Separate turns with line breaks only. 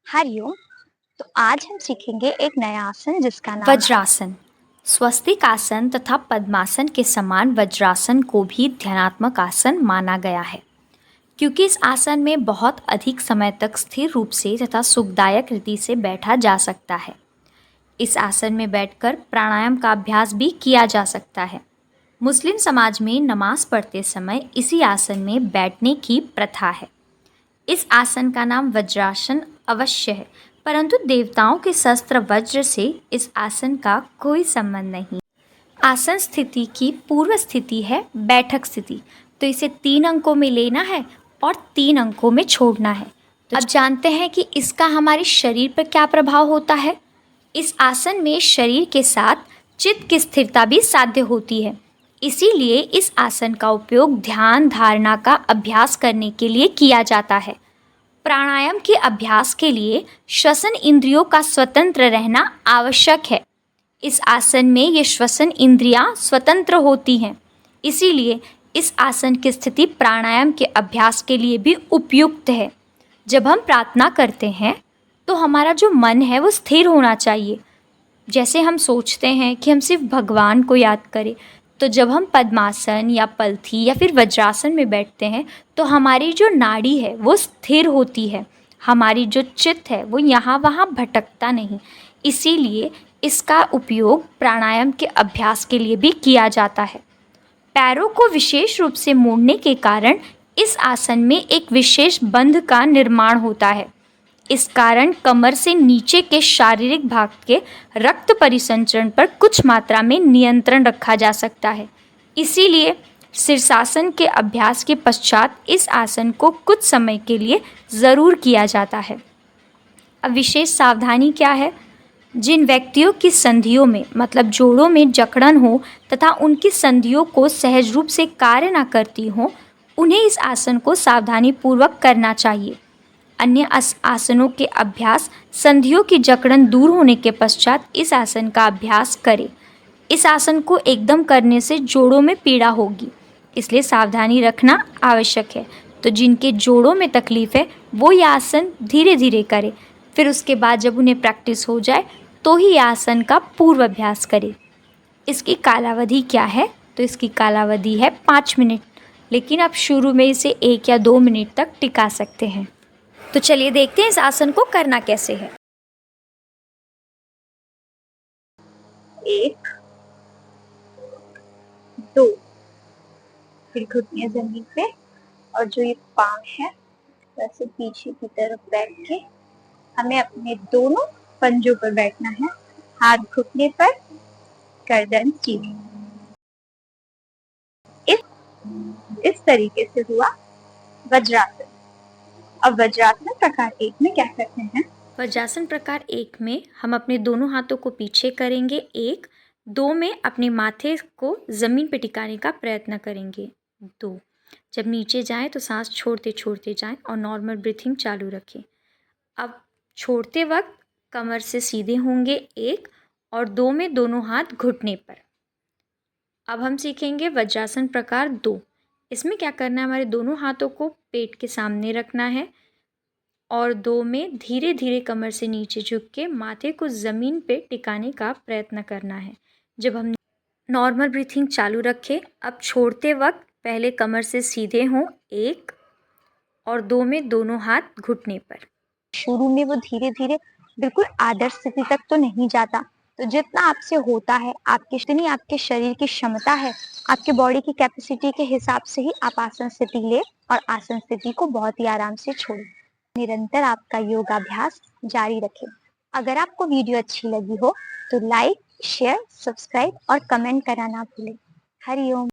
हरिओम। तो आज हम सीखेंगे एक नया आसन जिसका नाम
वज्रासन। स्वस्तिक आसन तथा पद्मासन के समान वज्रासन को भी ध्यानात्मक आसन माना गया है, क्योंकि इस आसन में बहुत अधिक समय तक स्थिर रूप से तथा सुखदायक रीति से बैठा जा सकता है। इस आसन में बैठकर प्राणायाम का अभ्यास भी किया जा सकता है। मुस्लिम समाज में नमाज पढ़ते समय इसी आसन में बैठने की प्रथा है। इस आसन का नाम वज्रासन अवश्य है, परंतु देवताओं के शस्त्र वज्र से इस आसन का कोई संबंध नहीं। आसन स्थिति की पूर्व स्थिति है बैठक स्थिति, तो इसे 3 अंकों में लेना है और 3 अंकों में छोड़ना है। तो अब जानते हैं कि इसका हमारे शरीर पर क्या प्रभाव होता है। इस आसन में शरीर के साथ चित्त की स्थिरता भी साध्य होती है। इसीलिए इस आसन का उपयोग ध्यान धारणा का अभ्यास करने के लिए किया जाता है। प्राणायाम के अभ्यास के लिए श्वसन इंद्रियों का स्वतंत्र रहना आवश्यक है। इस आसन में ये श्वसन इंद्रियां स्वतंत्र होती हैं, इसीलिए इस आसन की स्थिति प्राणायाम के अभ्यास के लिए भी उपयुक्त है। जब हम प्रार्थना करते हैं तो हमारा जो मन है वो स्थिर होना चाहिए। जैसे हम सोचते हैं कि हम सिर्फ भगवान को याद करें, तो जब हम पद्मासन या पलथी या फिर वज्रासन में बैठते हैं तो हमारी जो नाड़ी है वो स्थिर होती है, हमारी जो चित्त है वो यहाँ वहाँ भटकता नहीं। इसीलिए इसका उपयोग प्राणायाम के अभ्यास के लिए भी किया जाता है। पैरों को विशेष रूप से मोड़ने के कारण इस आसन में एक विशेष बंध का निर्माण होता है। इस कारण कमर से नीचे के शारीरिक भाग के रक्त परिसंचरण पर कुछ मात्रा में नियंत्रण रखा जा सकता है। इसीलिए शीर्षासन के अभ्यास के पश्चात इस आसन को कुछ समय के लिए ज़रूर किया जाता है। अब विशेष सावधानी क्या है। जिन व्यक्तियों की संधियों में मतलब जोड़ों में जकड़न हो तथा उनकी संधियों को सहज रूप से कार्य न करती हो, उन्हें इस आसन को सावधानी पूर्वक करना चाहिए। अन्य आसनों के अभ्यास संधियों की जकड़न दूर होने के पश्चात इस आसन का अभ्यास करें। इस आसन को एकदम करने से जोड़ों में पीड़ा होगी, इसलिए सावधानी रखना आवश्यक है। तो जिनके जोड़ों में तकलीफ़ है वो ये आसन धीरे धीरे करें, फिर उसके बाद जब उन्हें प्रैक्टिस हो जाए तो ही आसन का पूर्व अभ्यास करें। इसकी कालावधि क्या है, तो इसकी कालावधि है 5 मिनट, लेकिन आप शुरू में इसे 1 या 2 मिनट तक टिका सकते हैं। तो चलिए देखते हैं इस आसन को करना कैसे है।
1, 2, फिर घुटने जमीन पे और जो ये पाँव है वैसे पीछे की तरफ बैठ के हमें अपने दोनों पंजों पर बैठना है, हाथ घुटने पर, गर्दन सीधी। इस तरीके से हुआ वज्रासन। अब वज्रासन प्रकार 1 में क्या करते हैं।
वज्रासन प्रकार 1 में हम अपने दोनों हाथों को पीछे करेंगे 1, 2 में अपने माथे को ज़मीन पर टिकाने का प्रयत्न करेंगे 2। जब नीचे जाएं तो सांस छोड़ते छोड़ते जाएं और नॉर्मल ब्रीथिंग चालू रखें। अब छोड़ते वक्त कमर से सीधे होंगे 1 और 2 में दोनों हाथ घुटने पर। अब हम सीखेंगे वज्रासन प्रकार 2। इसमें क्या करना है, हमारे दोनों हाथों को पेट के सामने रखना है और 2 में धीरे धीरे कमर से नीचे झुक के माथे को ज़मीन पे टिकाने का प्रयत्न करना है। जब हम नॉर्मल ब्रीथिंग चालू रखें, अब छोड़ते वक्त पहले कमर से सीधे हों 1 और 2 में दोनों हाथ घुटने पर।
शुरू में वो धीरे धीरे बिल्कुल आदर्श स्थिति तक तो नहीं जाता, तो जितना आपसे होता है, जितनी आपके शरीर की क्षमता है, आपके बॉडी की कैपेसिटी के हिसाब से ही आप आसन स्थिति ले और आसन स्थिति को बहुत ही आराम से छोड़ें। निरंतर आपका योगाभ्यास जारी रखें। अगर आपको वीडियो अच्छी लगी हो तो लाइक, शेयर, सब्सक्राइब और कमेंट करना ना भूलें। हरिओम।